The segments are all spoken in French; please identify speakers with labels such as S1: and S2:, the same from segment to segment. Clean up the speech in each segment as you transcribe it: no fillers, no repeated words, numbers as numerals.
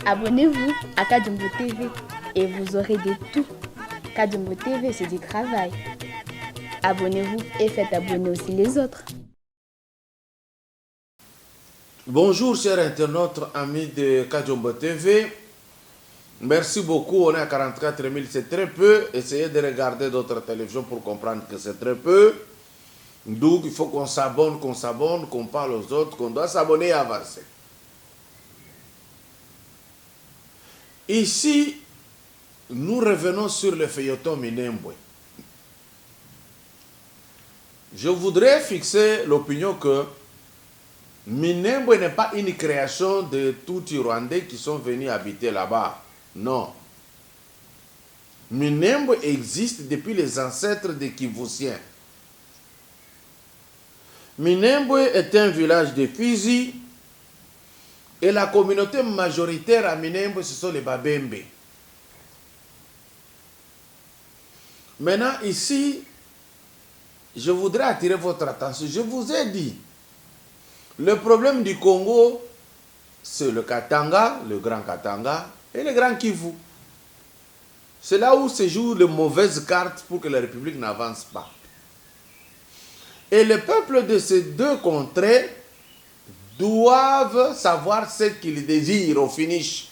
S1: Abonnez-vous à Kadjumbo TV et vous aurez de tout. Kadjumbo TV, c'est du travail. Abonnez-vous et faites abonner aussi les autres.
S2: Bonjour chers internautes, amis de Kadjumbo TV. Merci beaucoup, on est à 44 000, c'est très peu. Essayez de regarder d'autres télévisions pour comprendre que c'est très peu. Donc il faut qu'on s'abonne, qu'on parle aux autres, qu'on doit s'abonner et avancer. Ici, nous revenons sur le feuilleton Minembwe. Je voudrais fixer l'opinion que Minembwe n'est pas une création de tous les Rwandais qui sont venus habiter là-bas. Non. Minembwe existe depuis les ancêtres des Kivusiens. Minembwe est un village de Fizi et la communauté majoritaire à Minembwe, ce sont les Babembe. Maintenant, ici, je voudrais attirer votre attention. Je vous ai dit, le problème du Congo, c'est le Katanga, le Grand Katanga et le Grand Kivu. C'est là où se jouent les mauvaises cartes pour que la République n'avance pas. Et les peuples de ces deux contrées doivent savoir ce qu'ils désirent au finish.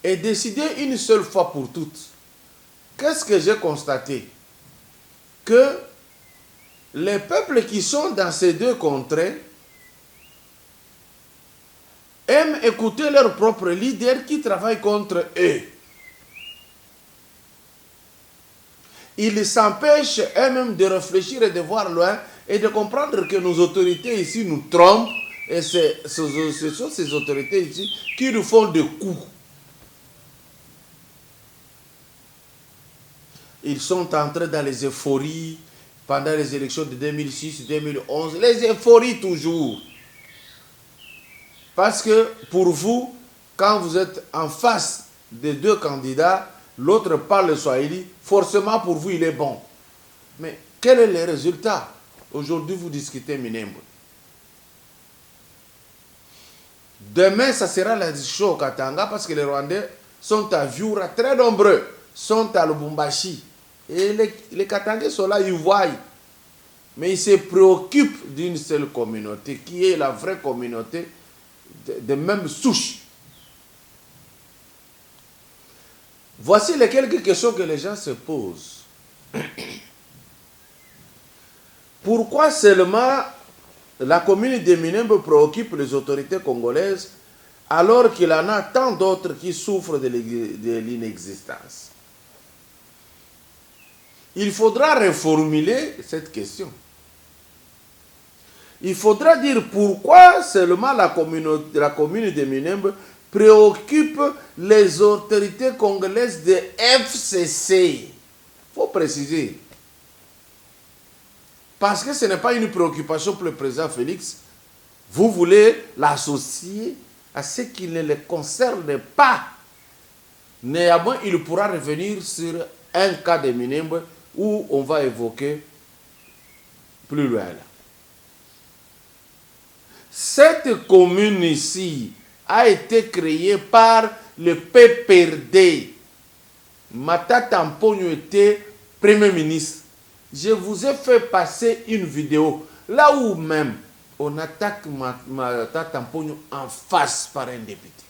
S2: Et décider une seule fois pour toutes. Qu'est-ce que j'ai constaté? Que les peuples qui sont dans ces deux contrées aiment écouter leurs propres leaders qui travaillent contre eux. Ils s'empêchent eux-mêmes de réfléchir et de voir loin et de comprendre que nos autorités ici nous trompent et ce sont ces autorités ici qui nous font des coups. Ils sont entrés dans les euphories pendant les élections de 2006-2011. Les euphories toujours. Parce que pour vous, quand vous êtes en face des deux candidats, l'autre parle le Swahili, forcément pour vous il est bon. Mais quel est le résultat? Aujourd'hui vous discutez Minembwe. Demain ça sera la discussion au Katanga parce que les Rwandais sont à Viura, très nombreux, sont à Lubumbashi. Et les Katangais sont là, ils voient. Mais ils se préoccupent d'une seule communauté qui est la vraie communauté de même souche. Voici les quelques questions que les gens se posent. Pourquoi seulement la commune de Minembwe préoccupe les autorités congolaises alors qu'il y en a tant d'autres qui souffrent de l'inexistence? Il faudra reformuler cette question. Il faudra dire pourquoi seulement la commune de Minembwe préoccupe les autorités congolaises de FCC. Il faut préciser. Parce que ce n'est pas une préoccupation pour le président Félix. Vous voulez l'associer à ce qui ne le concerne pas. Néanmoins, il pourra revenir sur un cas de Minembwe où on va évoquer plus loin là. Cette commune ici a été créée par le PPRD. Matata Mponyo était Premier ministre. Je vous ai fait passer une vidéo là où même on attaque Matata Mponyo en face par un député.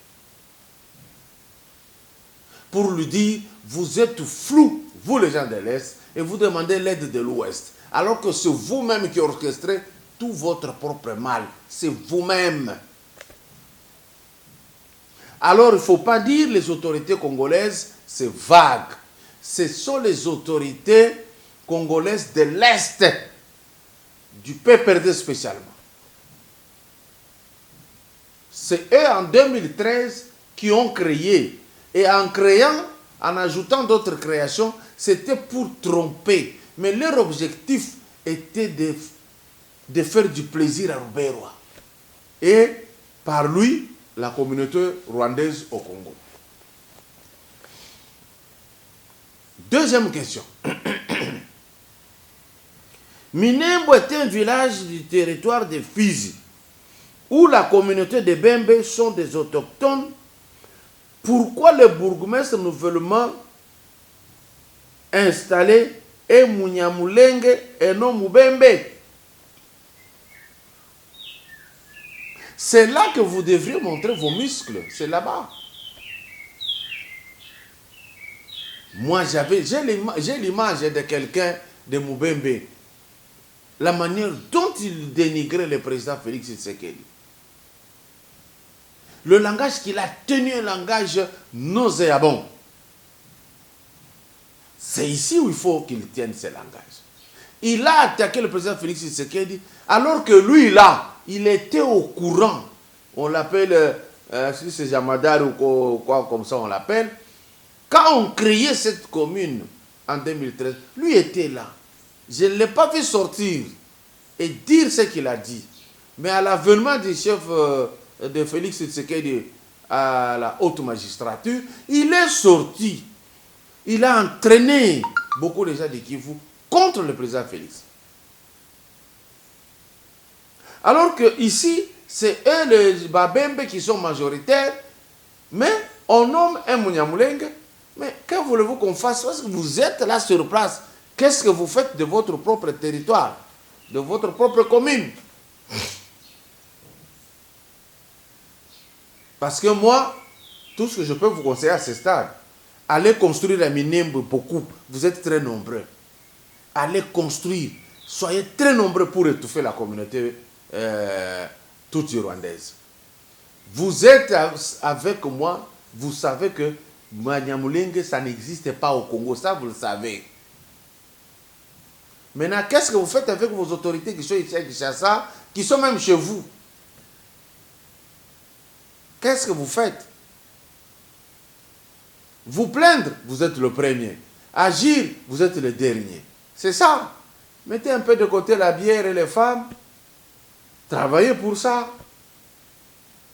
S2: Pour lui dire, vous êtes flou, vous les gens de l'Est, et vous demandez l'aide de l'Ouest. Alors que c'est vous-même qui orchestrez tout votre propre mal. C'est vous-même. Alors, il ne faut pas dire les autorités congolaises, c'est vague. Ce sont les autorités congolaises de l'Est, du PPRD spécialement. C'est eux, en 2013, qui ont créé. Et en créant, en ajoutant d'autres créations, c'était pour tromper. Mais leur objectif était de faire du plaisir à Roubaix-Roi. Et par lui, la communauté rwandaise au Congo. Deuxième question. Minembo est un village du territoire de Fizi, où la communauté des Bembe sont des autochtones. Pourquoi le bourgmestre nouvellement installé est Munyamulenge et non Mubembe? C'est là que vous devriez montrer vos muscles. C'est là-bas. Moi, j'ai l'image de quelqu'un de Mubembe. La manière dont il dénigrait le président Félix Tshisekedi. Le langage qu'il a tenu, un langage nauséabond. C'est ici où il faut qu'il tienne ce langage. Il a attaqué le président Félix Tshisekedi alors que lui, là, il était au courant. On l'appelle, si c'est Jamadar ou quoi comme ça on l'appelle. Quand on créait cette commune en 2013, lui était là. Je ne l'ai pas vu sortir et dire ce qu'il a dit. Mais à l'avènement du chef de Félix Tshisekedi à la haute magistrature, il est sorti. Il a entraîné beaucoup de gens de Kivu contre le président Félix. Alors que ici, c'est eux les Babembe qui sont majoritaires, mais on nomme un Munyamulenge. Mais que voulez-vous qu'on fasse? Parce que vous êtes là sur place. Qu'est-ce que vous faites de votre propre territoire, de votre propre commune? Parce que moi, tout ce que je peux vous conseiller à ce stade, allez construire à Minembwe beaucoup. Vous êtes très nombreux. Allez construire. Soyez très nombreux pour étouffer la communauté toute rwandaise. Vous êtes avec moi, vous savez que Munyamulenge, ça n'existe pas au Congo. Ça, vous le savez. Maintenant, qu'est-ce que vous faites avec vos autorités qui sont ici à Kinshasa, qui sont même chez vous? Qu'est-ce que vous faites? Vous plaindre, vous êtes le premier. Agir, vous êtes le dernier. C'est ça. Mettez un peu de côté la bière et les femmes. Travaillez pour ça.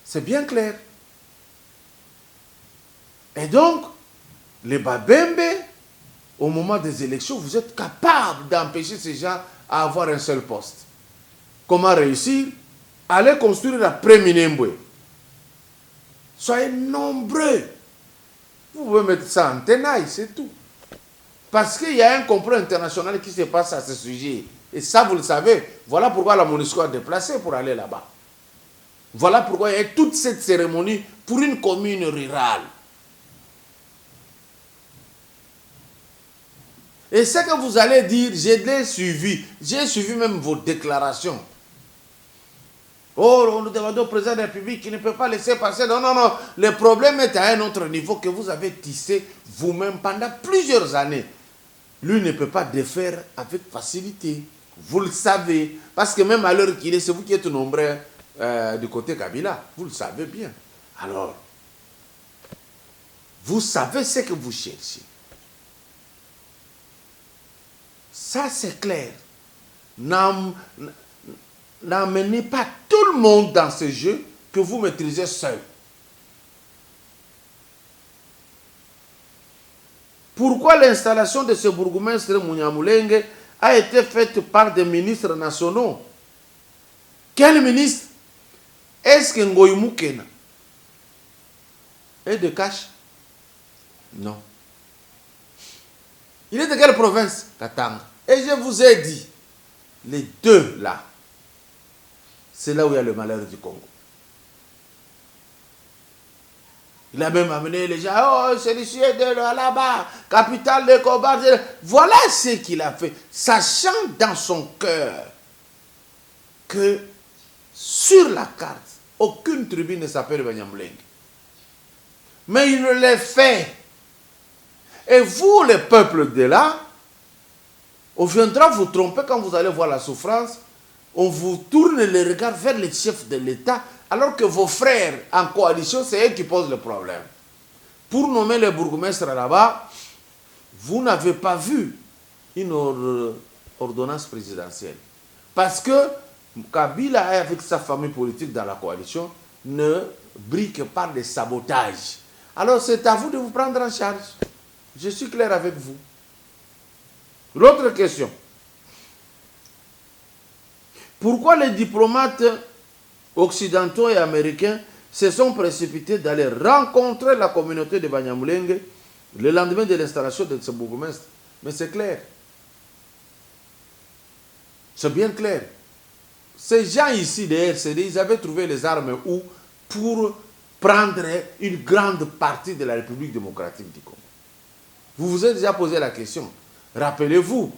S2: C'est bien clair. Et donc, les Babembe, au moment des élections, vous êtes capable d'empêcher ces gens à avoir un seul poste. Comment réussir? Allez construire la Minembwe. Soyez nombreux. Vous pouvez mettre ça en tenaille, c'est tout. Parce qu'il y a un complot international qui se passe à ce sujet. Et ça, vous le savez. Voilà pourquoi la MONUSCO a déplacé pour aller là-bas. Voilà pourquoi il y a toute cette cérémonie pour une commune rurale. Et ce que vous allez dire, je l'ai suivi. J'ai suivi même vos déclarations. Oh, nous demandons au président de la République qui ne peut pas laisser passer. Non, non, non. Le problème est à un autre niveau que vous avez tissé vous-même pendant plusieurs années. Lui ne peut pas défaire avec facilité. Vous le savez. Parce que même à l'heure qu'il est, c'est vous qui êtes nombreux du côté Kabila. Vous le savez bien. Alors, vous savez ce que vous cherchez. Ça, c'est clair. N'amenez pas tout le monde dans ce jeu que vous maîtrisez seul. Pourquoi l'installation de ce bourgmestre Munyamulenge a été faite par des ministres nationaux? Quel ministre? Est-ce que Ngoyi Mukena est de Cache? Non. Il est de quelle province? Katanga. Et je vous ai dit, les deux là, c'est là où il y a le malheur du Congo. Il a même amené les gens, oh, celui-ci est de là-bas, capitale de combat. Voilà ce qu'il a fait, sachant dans son cœur que sur la carte, aucune tribu ne s'appelle Banyamulenge. Mais il le fait. Et vous, les peuples de là, on viendra vous tromper quand vous allez voir la souffrance. On vous tourne le regard vers les chefs de l'État, alors que vos frères en coalition, c'est eux qui posent le problème. Pour nommer le bourgmestre là-bas, vous n'avez pas vu une ordonnance présidentielle. Parce que Kabila, avec sa famille politique dans la coalition, ne brille que par des sabotages. Alors c'est à vous de vous prendre en charge. Je suis clair avec vous. L'autre question. Pourquoi les diplomates occidentaux et américains se sont précipités d'aller rencontrer la communauté de Banyamulenge le lendemain de l'installation de ce bourgmestre? Mais c'est clair. C'est bien clair. Ces gens ici de RCD, ils avaient trouvé les armes où? Pour prendre une grande partie de la République démocratique du Congo. Vous vous êtes déjà posé la question. Rappelez-vous,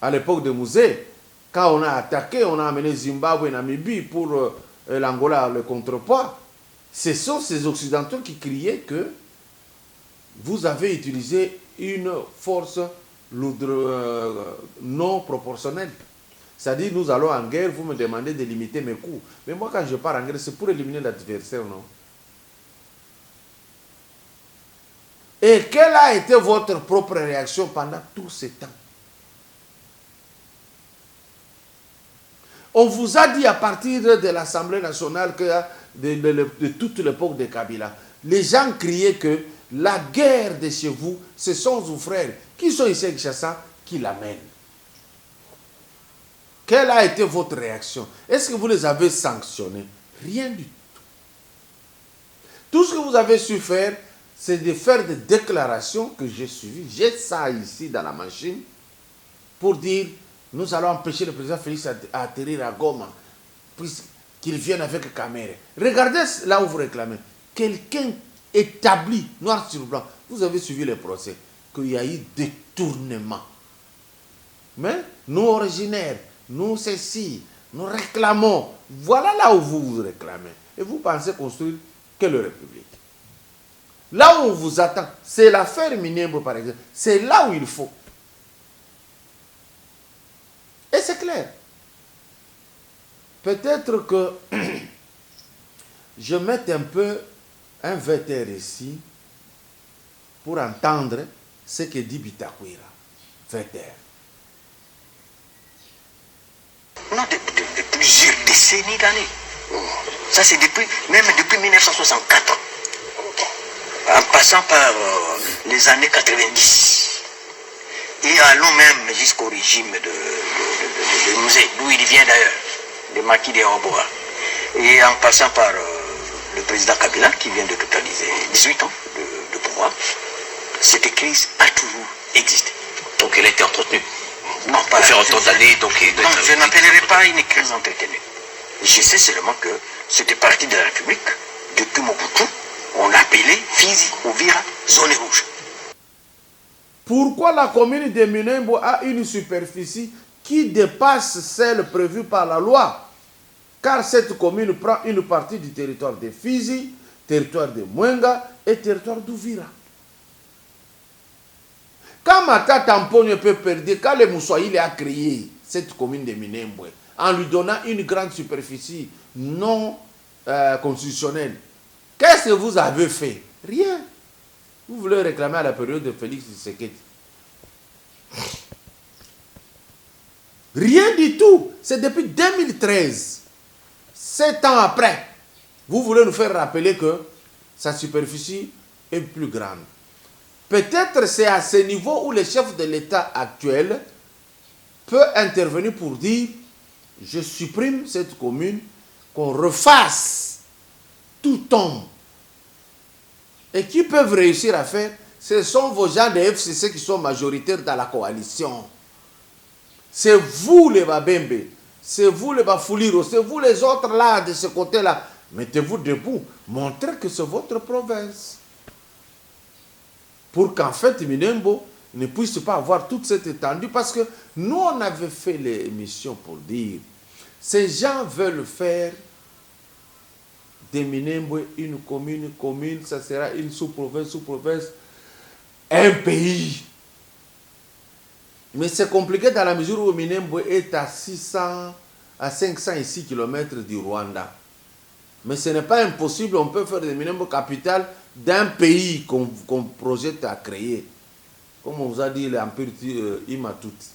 S2: à l'époque de Musée, quand on a attaqué, on a amené Zimbabwe et Namibie pour l'Angola, le contrepoids. Ce sont ces Occidentaux qui criaient que vous avez utilisé une force non proportionnelle. C'est-à-dire, nous allons en guerre, vous me demandez de limiter mes coups. Mais moi, quand je pars en guerre, c'est pour éliminer l'adversaire, non? Et quelle a été votre propre réaction pendant tout ce temps? On vous a dit à partir de l'Assemblée nationale que de toute l'époque de Kabila, les gens criaient que la guerre de chez vous, ce sont vos frères qui sont ici à Kinshasa qui l'amènent. Quelle a été votre réaction? Est-ce que vous les avez sanctionnés? Rien du tout. Tout ce que vous avez su faire, c'est de faire des déclarations que j'ai suivies. J'ai ça ici dans la machine pour dire nous allons empêcher le président Félix à atterrir à Goma puisqu'il vienne avec Kamere. Regardez là où vous réclamez. Quelqu'un établi, noir sur blanc. Vous avez suivi le procès, qu'il y a eu détournement. Mais nous originaires, nous ceci, nous réclamons. Voilà là où vous vous réclamez. Et vous pensez construire quelle république? Là où on vous attend, c'est l'affaire Minembwe par exemple. C'est là où il faut. Et c'est clair. Peut-être que je mette un peu un vétère ici pour entendre ce que dit Bitakwira. Vétère.
S3: On a de plusieurs décennies d'années. Ça c'est même depuis 1964. En passant par les années 90. Et allons même jusqu'au régime de Musée, d'où il vient d'ailleurs, le maquis de Oboa. Et en passant par le président Kabila, qui vient de totaliser 18 ans de pouvoir, cette crise a toujours existé.
S4: Donc elle a été entretenue.
S3: Non, pas
S4: faire autant d'années. Donc,
S3: non, je n'appellerai pas une crise entretenue. Je sais seulement que c'était parti de la République. Depuis Mobutu, on appelait Fizi, Uvira, zone rouge.
S2: Pourquoi la commune de Minembwe a une superficie qui dépasse celle prévue par la loi? Car cette commune prend une partie du territoire de Fizi, territoire de Mwenga et territoire d'Uvira. Quand Mata Tamponyo peut perdre, quand le Moussoaïli a créé cette commune de Minembwe, en lui donnant une grande superficie non constitutionnelle, qu'est-ce que vous avez fait? Rien. Vous voulez réclamer à la période de Félix Tshisekedi. Rien du tout. C'est depuis 2013. 7 ans après. Vous voulez nous faire rappeler que sa superficie est plus grande. Peut-être c'est à ce niveau où le chef de l'État actuel peut intervenir pour dire je supprime cette commune, qu'on refasse tout homme. Et qui peuvent réussir à faire, ce sont vos gens de FCC qui sont majoritaires dans la coalition. C'est vous les Babembe, c'est vous les Bafuliro, c'est vous les autres là, de ce côté-là. Mettez-vous debout, montrez que c'est votre province. Pour qu'en fait, Minembo ne puisse pas avoir toute cette étendue. Parce que nous, on avait fait l'émission pour dire, ces gens veulent faire de Minembo une commune, ça sera une sous-province, un pays. Mais c'est compliqué dans la mesure où Minembo est à 500 ici km du Rwanda. Mais ce n'est pas impossible, on peut faire de Minembo capitale d'un pays qu'on projette à créer. Comme on vous a dit, l'Empire Imatouti.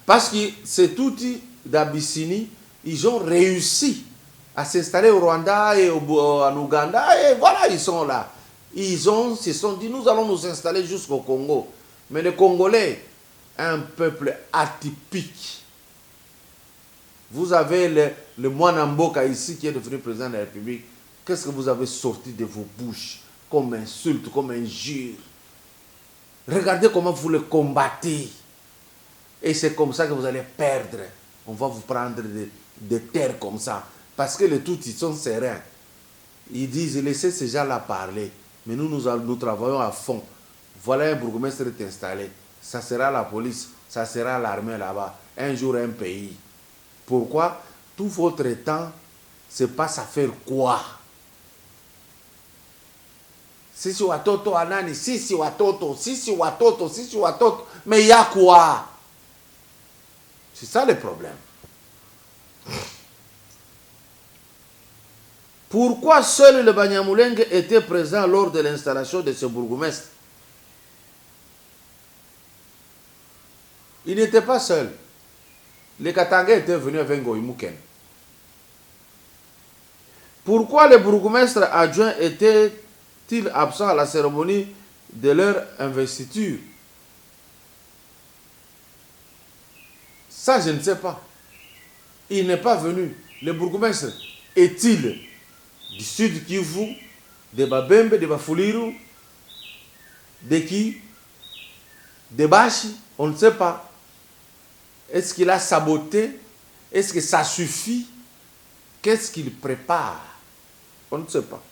S2: Parce que ces Tutsis d'Abyssinie, ils ont réussi à s'installer au Rwanda et en Ouganda. Et voilà, ils sont là. Ils se sont dit, nous allons nous installer jusqu'au Congo. Mais les Congolais, un peuple atypique. Vous avez le Mwanamboka ici qui est devenu président de la République. Qu'est-ce que vous avez sorti de vos bouches comme insulte, comme injure? Regardez comment vous le combattez. Et c'est comme ça que vous allez perdre. On va vous prendre des terres comme ça. Parce que les Tutsis sont sereins. Ils disent, laissez ces gens-là parler. Mais nous travaillons à fond. Voilà un bourgmestre est installé. Ça sera la police, ça sera l'armée là-bas. Un jour, un pays. Pourquoi? Tout votre temps se passe à faire quoi? Sisi watoto anani, sisi watoto. Mais il y a quoi? C'est ça le problème. Pourquoi seul le Banyamulenge était présent lors de l'installation de ce bourgmestre? Il n'était pas seul. Les Katangais étaient venus avec Ngoïmouken. Pourquoi les bourgmestres adjoints étaient-ils absents à la cérémonie de leur investiture? Ça, je ne sais pas. Il n'est pas venu. Le bourgmestre est-il du sud Kivu, de Babembe, de Bafuliru, de qui? De Bashi? On ne sait pas. Est-ce qu'il a saboté? Est-ce que ça suffit? Qu'est-ce qu'il prépare? On ne sait pas.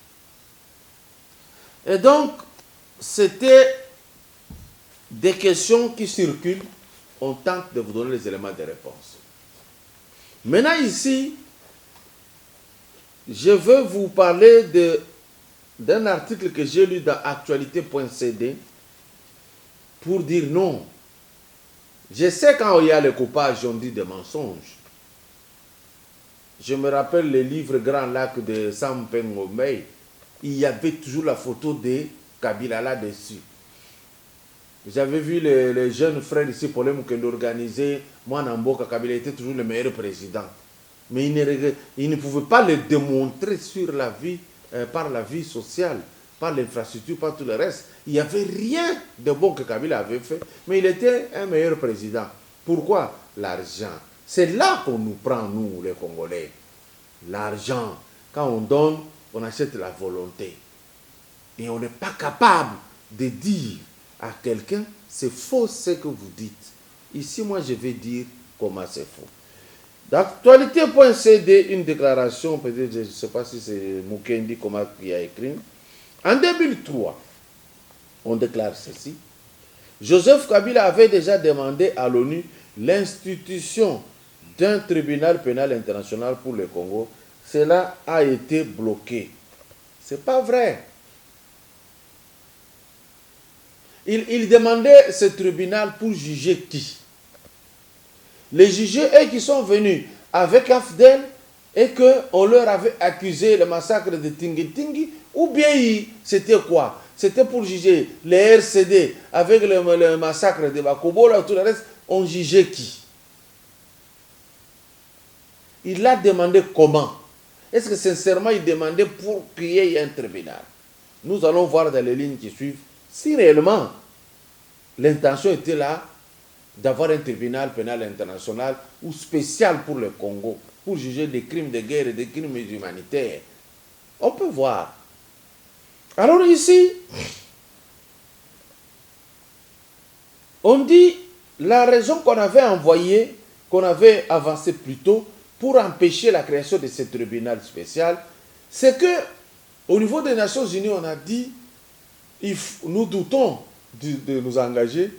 S2: Et donc, c'était des questions qui circulent. On tente de vous donner les éléments de réponse. Maintenant, ici, je veux vous parler d'un article que j'ai lu dans actualité.cd pour dire non. Je sais quand il y a le coupage, on dit des mensonges. Je me rappelle le livre Grand Lac de Sam Pengomei. Il y avait toujours la photo de Kabila là-dessus. J'avais vu les jeunes frères ici, pour qui organisaient Mwanamboka, Kabila était toujours le meilleur président. Mais il ne pouvait pas le démontrer sur la vie, par la vie sociale, par l'infrastructure, par tout le reste. Il n'y avait rien de bon que Kabila avait fait, mais il était un meilleur président. Pourquoi? L'argent. C'est là qu'on nous prend, nous, les Congolais. L'argent. Quand on donne, on achète la volonté. Et on n'est pas capable de dire à quelqu'un, c'est faux ce que vous dites. Ici, moi, je vais dire comment c'est faux. D'actualité.cd, une déclaration, peut-être, je ne sais pas si c'est Mukendi qui a écrit. En 2003, on déclare ceci. Joseph Kabila avait déjà demandé à l'ONU l'institution d'un tribunal pénal international pour le Congo. Cela a été bloqué. Ce n'est pas vrai. Il demandait ce tribunal pour juger qui? Les jugés, eux qui sont venus avec AFDEL et qu'on leur avait accusé le massacre de Tingi, ou bien c'était quoi? C'était pour juger les RCD avec le massacre de Bakobola, tout le reste, on jugeait qui? Il l'a demandé comment? Est-ce que sincèrement il demandait pour qu'il y ait un tribunal? nous allons voir dans les lignes qui suivent si réellement l'intention était là d'avoir un tribunal pénal international ou spécial pour le Congo, pour juger des crimes de guerre et des crimes humanitaires. On peut voir. Alors ici, on dit la raison qu'on avait envoyée, qu'on avait avancée plus tôt pour empêcher la création de ce tribunal spécial, c'est que au niveau des Nations Unies, on a dit, nous doutons de nous engager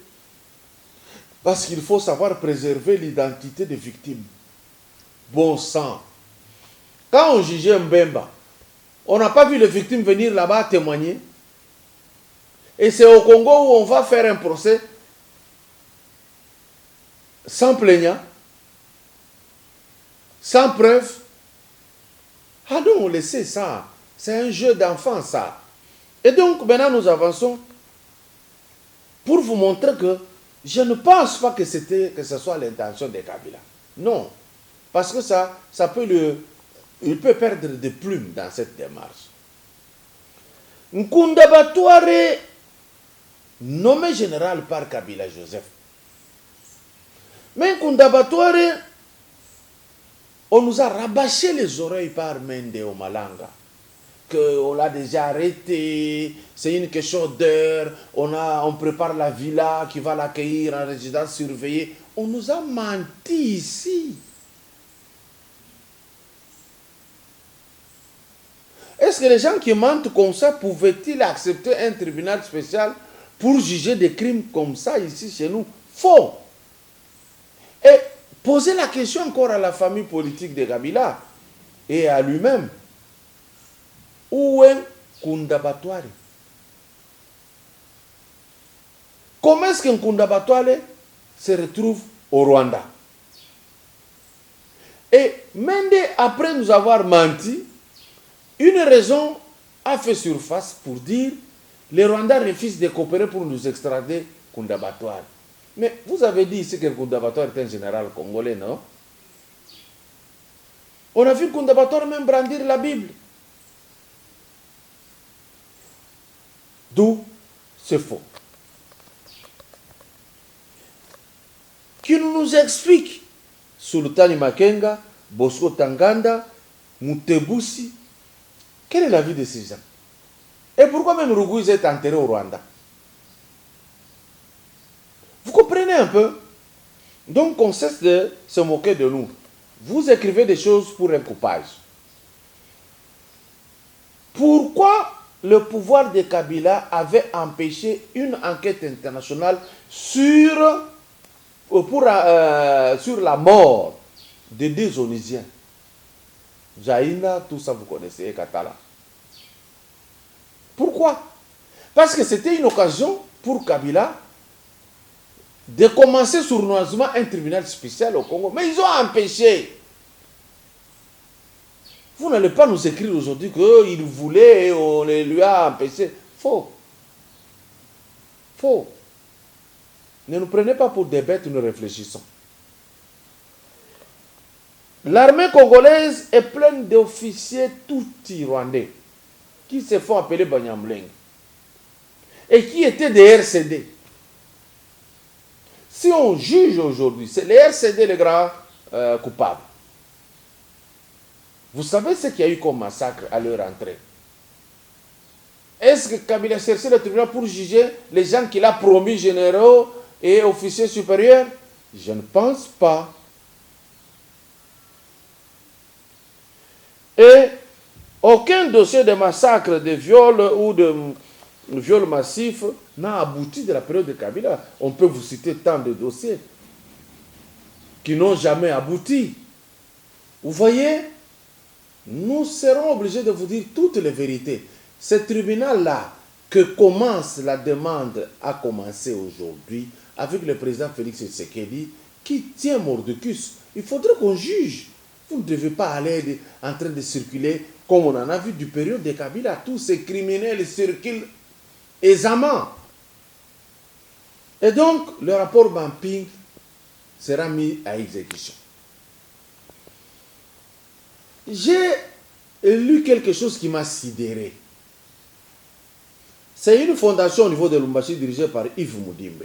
S2: parce qu'il faut savoir préserver l'identité des victimes. Bon sang. Quand on jugeait Mbemba, on n'a pas vu les victimes venir là-bas témoigner. Et c'est au Congo où on va faire un procès sans plaignant, sans preuve. Ah non, laissez ça. C'est un jeu d'enfant, ça. Et donc, maintenant, nous avançons pour vous montrer que je ne pense pas que ce soit l'intention de Kabila. Non. Parce que il peut perdre des plumes dans cette démarche. Nkunda Batouare, nommé général par Kabila Joseph. Mais Nkunda Batouare, on nous a rabâché les oreilles par Mende Omalanga. Qu'on l'a déjà arrêté, c'est une question d'heure, on prépare la villa qui va l'accueillir en résidence surveillée. On nous a menti ici. Est-ce que les gens qui mentent comme ça pouvaient-ils accepter un tribunal spécial pour juger des crimes comme ça ici chez nous? Faux. Et poser la question encore à la famille politique de Kabila et à lui-même. Où est Nkunda Batouare? Comment est-ce que Nkunda Batouare se retrouve au Rwanda? Et Mende, après nous avoir menti, une raison a fait surface pour dire les Rwandais refusent de coopérer pour nous extrader Nkunda Batouare. Mais vous avez dit ici que Nkunda Batouare est un général congolais, non? On a vu Nkunda Batouare même brandir la Bible. D'où c'est faux. Qui nous explique Sultani Makenga, Bosco Tanganda, Mutebusi, quelle est la vie de ces gens? Et pourquoi même Rugouiz est enterré au Rwanda? Vous comprenez un peu? Donc on cesse de se moquer de nous. Vous écrivez des choses pour un coupage. Pourquoi le pouvoir de Kabila avait empêché une enquête internationale sur la mort de deux Onisiens? Jaïna, tout ça vous connaissez, et Katala. Pourquoi? Parce que c'était une occasion pour Kabila de commencer sournoisement un tribunal spécial au Congo. Mais ils ont empêché. Vous n'allez pas nous écrire aujourd'hui qu'il voulait et on lui a empêché. Faux. Faux. Ne nous prenez pas pour des bêtes, nous réfléchissons. L'armée congolaise est pleine d'officiers tout rwandais qui se font appeler Banyamulenge et qui étaient des RCD. Si on juge aujourd'hui, c'est les RCD les grands coupables. Vous savez ce qu'il y a eu comme massacre à leur entrée? Est-ce que Kabila a cherché le tribunal pour juger les gens qu'il a promis généraux et officiers supérieurs? Je ne pense pas. Et aucun dossier de massacre, de viol ou de viol massif n'a abouti de la période de Kabila. On peut vous citer tant de dossiers qui n'ont jamais abouti. Vous voyez? Nous serons obligés de vous dire toutes les vérités. Ce tribunal-là, que commence la demande, a commencé aujourd'hui avec le président Félix Tshisekedi qui tient Mordicus. Il faudrait qu'on juge. Vous ne devez pas aller en train de circuler comme on en a vu du période de Kabila. Tous ces criminels circulent aisément. Et donc, le rapport Bamping sera mis à exécution. J'ai lu quelque chose qui m'a sidéré. C'est une fondation au niveau de Lubumbashi dirigée par Yves Mudimbe.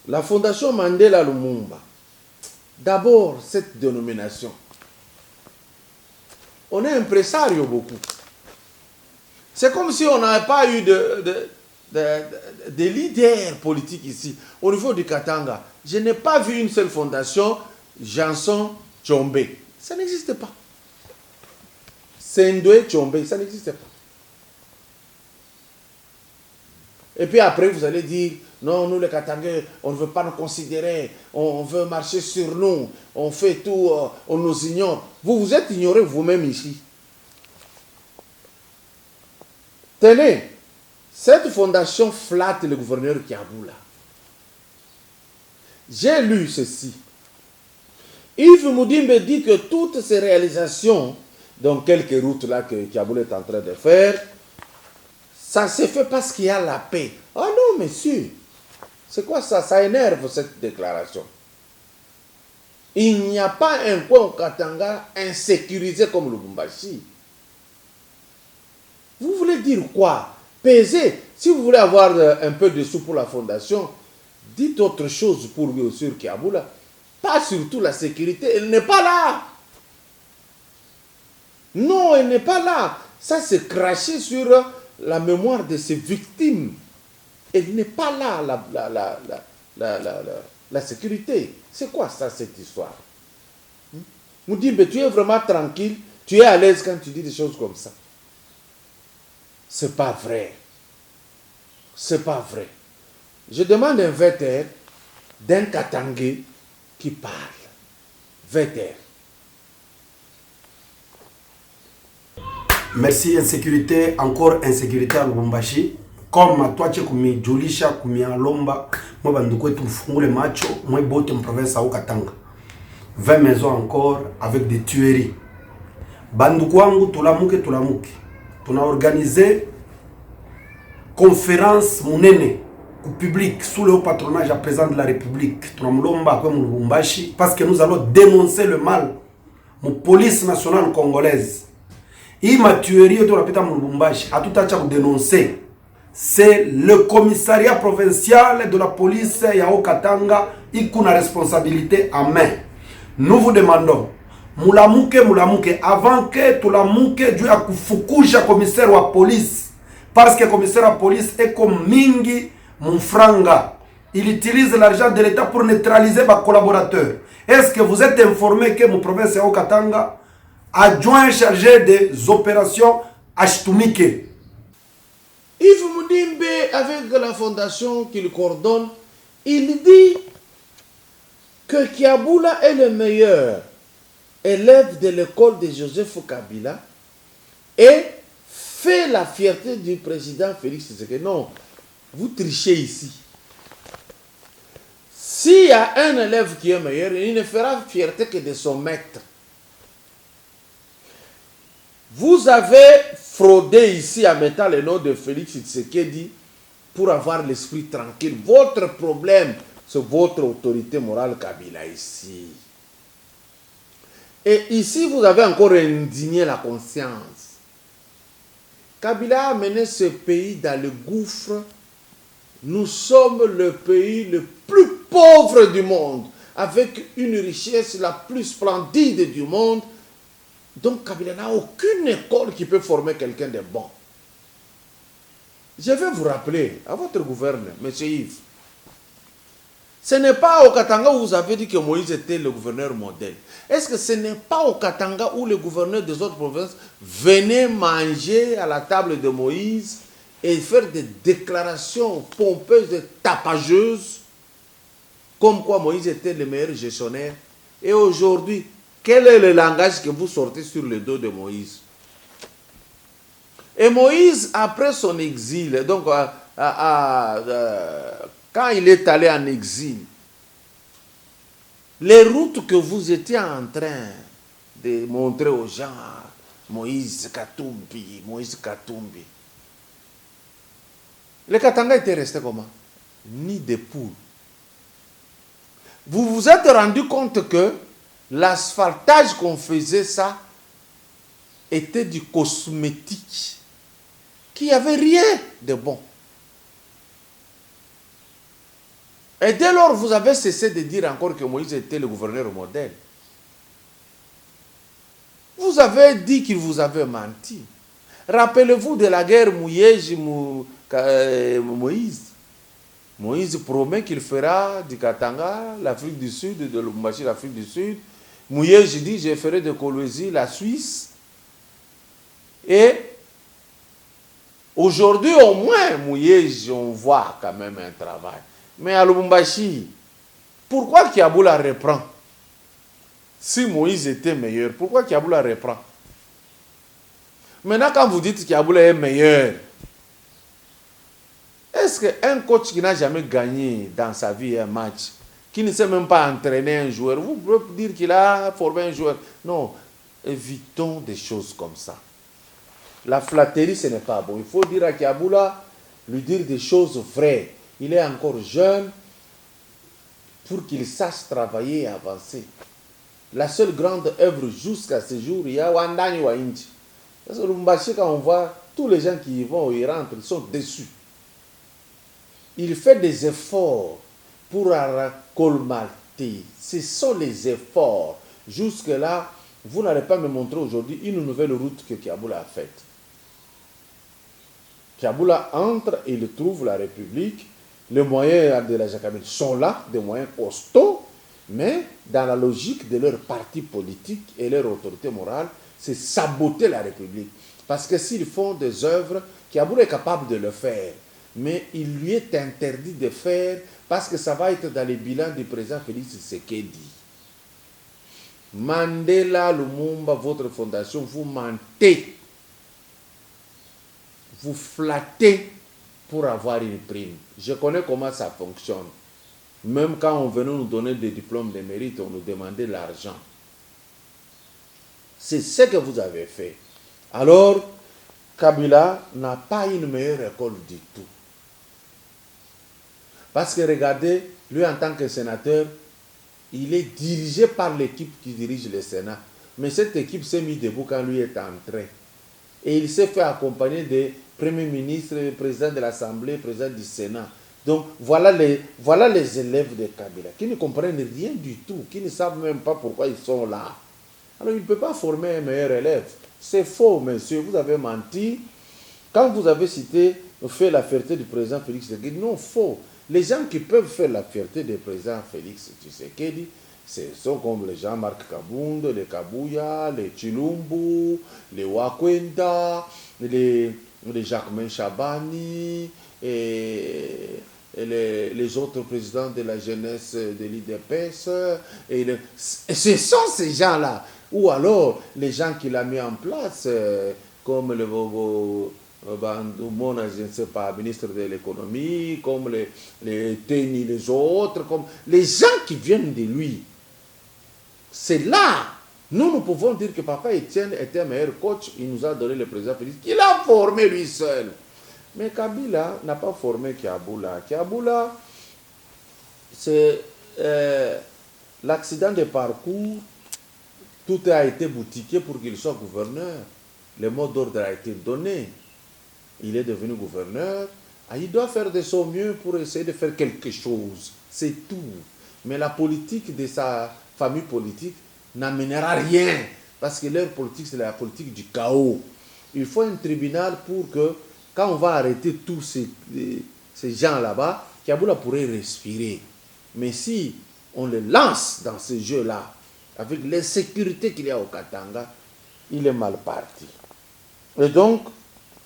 S2: La fondation Mandela Lumumba. D'abord, cette dénomination. On est impresario beaucoup. C'est comme si on n'avait pas eu de leaders politiques ici. Au niveau du Katanga, je n'ai pas vu une seule fondation, Janson Tchombe. Ça n'existe pas. Sendwe Tchombe, ça n'existe pas. Et puis après, vous allez dire, non, nous les Katangais, on ne veut pas nous considérer, on veut marcher sur nous, on fait tout, on nous ignore. Vous êtes ignorés vous-même ici. Tenez, cette fondation flatte le gouverneur Kiaboula. J'ai lu ceci. Yves Mudimbe dit que toutes ces réalisations, dans quelques routes là que Kiaboula est en train de faire, ça se fait parce qu'il y a la paix. Ah non, monsieur, c'est quoi ça? Ça énerve cette déclaration. Il n'y a pas un coin au Katanga insécurisé comme le Lubumbashi. Vous voulez dire quoi? Peser. Si vous voulez avoir un peu de sous pour la fondation, dites autre chose pour lui sur Kiaboula. Pas surtout la sécurité. Elle n'est pas là. Non, elle n'est pas là. Ça, c'est cracher sur la mémoire de ses victimes. Elle n'est pas là, la sécurité. C'est quoi ça, cette histoire? Vous dites, mais tu es vraiment tranquille, tu es à l'aise quand tu dis des choses comme ça. C'est pas vrai. C'est pas vrai. Je demande un vétéran d'un Katangais qui parle. Vétéran.
S5: Merci, insécurité, encore insécurité à Lubumbashi. Comme toi, tu es comme Julisha, comme Lomba, moi, banduko tu fungule macho, moi, botte en province à Okatanga. 20 maisons encore avec des tueries. Banduko angu, tulamuke. On a organisé conférence monene au public sous le haut patronage à président de la République. Parce que nous allons dénoncer le mal. Mon police nationale congolaise. Il m'a tuerie de la péta Lubumbashi. À tout à l'heure dénoncer. C'est le commissariat provincial de la police Yao Katanga. Il a la responsabilité en main. Nous vous demandons. Mulamuke, avant que tu la mouke, tu as fukusha commissaire wa police. Parce que le commissaire wa police est comme Mingi Mufranga. Il utilise l'argent de l'État pour neutraliser mes collaborateurs. Est-ce que vous êtes informé que mon province est au Katanga, adjoint chargé des opérations Ashtumike?
S2: Yves Mudimbe, avec la fondation qu'il coordonne, il dit que Kiaboula est le meilleur élève de l'école de Joseph Kabila et fait la fierté du président Félix Tshisekedi. Non, vous trichez ici. S'il y a un élève qui est meilleur, il ne fera fierté que de son maître. Vous avez fraudé ici en mettant le nom de Félix Tshisekedi pour avoir l'esprit tranquille. Votre problème, c'est votre autorité morale Kabila ici. Et ici, vous avez encore indigné la conscience. Kabila a mené ce pays dans le gouffre. Nous sommes le pays le plus pauvre du monde, avec une richesse la plus splendide du monde. Donc Kabila n'a aucune école qui peut former quelqu'un de bon. Je vais vous rappeler à votre gouverneur, M. Yves. Ce n'est pas au Katanga où vous avez dit que Moïse était le gouverneur modèle. Est-ce que ce n'est pas au Katanga où les gouverneurs des autres provinces venaient manger à la table de Moïse et faire des déclarations pompeuses et tapageuses, comme quoi Moïse était le meilleur gestionnaire? Et aujourd'hui, quel est le langage que vous sortez sur le dos de Moïse? Et Moïse, après son exil, donc quand il est allé en exil, les routes que vous étiez en train de montrer aux gens, Moïse Katumbi, les Katanga étaient restés comment? Ni des poules. Vous vous êtes rendu compte que l'asphaltage qu'on faisait ça était du cosmétique qu'il n'y avait rien de bon. Et dès lors, vous avez cessé de dire encore que Moïse était le gouverneur modèle. Vous avez dit qu'il vous avait menti. Rappelez-vous de la guerre Moïse. Moïse promet qu'il fera du Katanga, l'Afrique du Sud, de Lubumbashi, l'Afrique du Sud. Moïse dit, je ferai de Kolwezi la Suisse. Et aujourd'hui, au moins, Moïse, on voit quand même un travail. Mais à Lubumbashi, pourquoi Kiaboula reprend? Si Moïse était meilleur, pourquoi Kiaboula reprend? Maintenant, quand vous dites que Kiaboula est meilleur, est-ce qu'un coach qui n'a jamais gagné dans sa vie un match, qui ne sait même pas entraîner un joueur, vous pouvez dire qu'il a formé un joueur? Non, évitons des choses comme ça. La flatterie, ce n'est pas bon. Il faut dire à Kiaboula, lui dire des choses vraies. Il est encore jeune pour qu'il sache travailler et avancer. La seule grande œuvre jusqu'à ce jour, il y a Wandani Wainji. Parce que Lubumbashi, quand on voit tous les gens qui y vont, ils rentrent, ils sont déçus. Il fait des efforts pour colmater. Ce sont les efforts. Jusque-là, vous n'allez pas me montrer aujourd'hui une nouvelle route que Kiaboula a faite. Kiaboula entre et il trouve la République. Les moyens de la Jacamine sont là, des moyens costauds, mais dans la logique de leur parti politique et leur autorité morale, c'est saboter la République. Parce que s'ils font des œuvres, Kiaboula est capable de le faire, mais il lui est interdit de faire parce que ça va être dans les bilans du président Félix Tshisekedi. Mandela Lumumba, votre fondation, vous mentez. Vous flattez pour avoir une prime. Je connais comment ça fonctionne. Même quand on venait nous donner des diplômes de mérite, on nous demandait l'argent. C'est ce que vous avez fait. Alors, Kabila n'a pas une meilleure école du tout. Parce que regardez, lui en tant que sénateur, il est dirigé par l'équipe qui dirige le Sénat. Mais cette équipe s'est mise debout quand lui est entré. Et il s'est fait accompagner des premiers ministres, président de l'Assemblée, président du Sénat. Donc voilà les élèves de Kabila qui ne comprennent rien du tout, qui ne savent même pas pourquoi ils sont là. Alors il ne peut pas former un meilleur élève. C'est faux, monsieur, vous avez menti. Quand vous avez fait la fierté du président Félix Tshisekedi, non, faux. Les gens qui peuvent faire la fierté du président Félix Tshisekedi, ce sont comme les Jean-Marc Kabund, les Kabouya, les Chilumbu, les Wakwenda, les Jacquemain Chabani, et les autres présidents de la jeunesse de l'IDPS. Et ce sont ces gens-là. Ou alors, les gens qu'il a mis en place, comme le je ne sais pas, ministre de l'économie, comme les Teni, les autres, comme les gens qui viennent de lui. C'est là, nous pouvons dire que Papa Etienne était un meilleur coach, il nous a donné le président Félix, qu'il a formé lui seul. Mais Kabila n'a pas formé Kiaboula. Kiaboula, c'est l'accident de parcours, tout a été boutiqué pour qu'il soit gouverneur. Le mot d'ordre a été donné. Il est devenu gouverneur. Il doit faire de son mieux pour essayer de faire quelque chose. C'est tout. Mais la politique de sa famille politique n'amènera rien. Parce que leur politique, c'est la politique du chaos. Il faut un tribunal pour que, quand on va arrêter tous ces gens là-bas, Kiaboula pourrait respirer. Mais si on le lance dans ce jeu-là, avec l'insécurité qu'il y a au Katanga, il est mal parti. Et donc,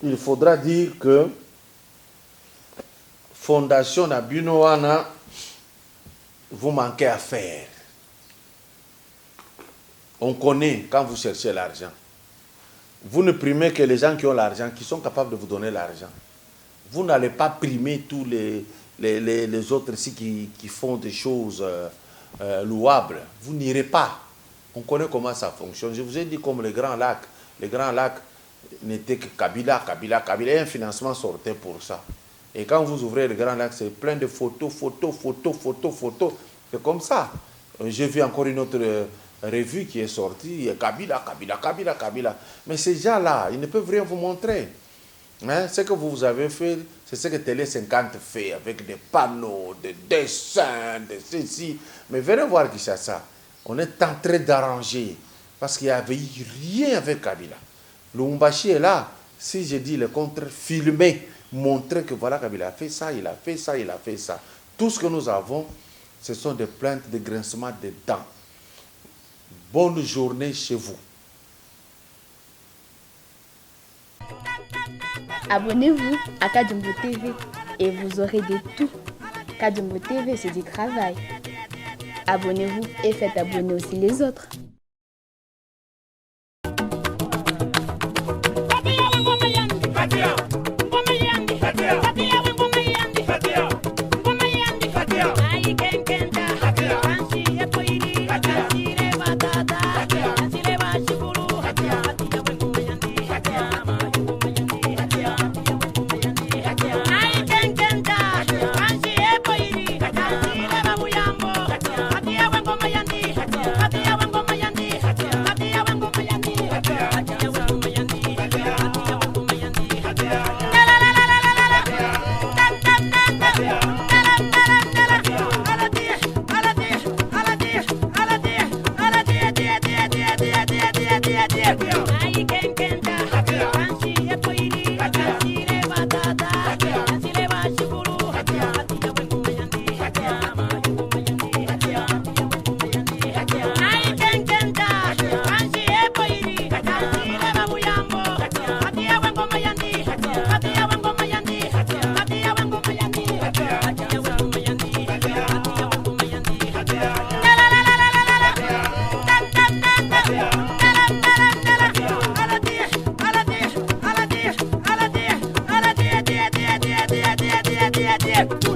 S2: il faudra dire que Fondation Nabinoana, vous manquez à faire. On connaît quand vous cherchez l'argent. Vous ne primez que les gens qui ont l'argent, qui sont capables de vous donner l'argent. Vous n'allez pas primer tous les autres ici qui font des choses louables. Vous n'irez pas. On connaît comment ça fonctionne. Je vous ai dit comme les Grands Lacs. Les Grands Lacs n'étaient que Kabila. Et un financement sortait pour ça. Et quand vous ouvrez les Grands Lacs, c'est plein de photos. C'est comme ça. J'ai vu encore une autre revue qui est sortie. Kabila. Mais ces gens-là, ils ne peuvent rien vous montrer. Hein, ce que vous avez fait, c'est ce que Télé 50 fait, avec des panneaux, des dessins, de ceci. Mais venez voir Kinshasa. On est en train d'arranger, parce qu'il n'y avait rien avec Kabila. Lumumbashi est là. Si je dis le contraire, filmer, montrer que voilà, Kabila a fait ça, il a fait ça, il a fait ça. Tout ce que nous avons, ce sont des plaintes de grincement de dents. Bonne journée chez vous.
S1: Abonnez-vous à Kadjumbo TV et vous aurez de tout. Kadjumbo TV, c'est du travail. Abonnez-vous et faites abonner aussi les autres.
S6: Yeah.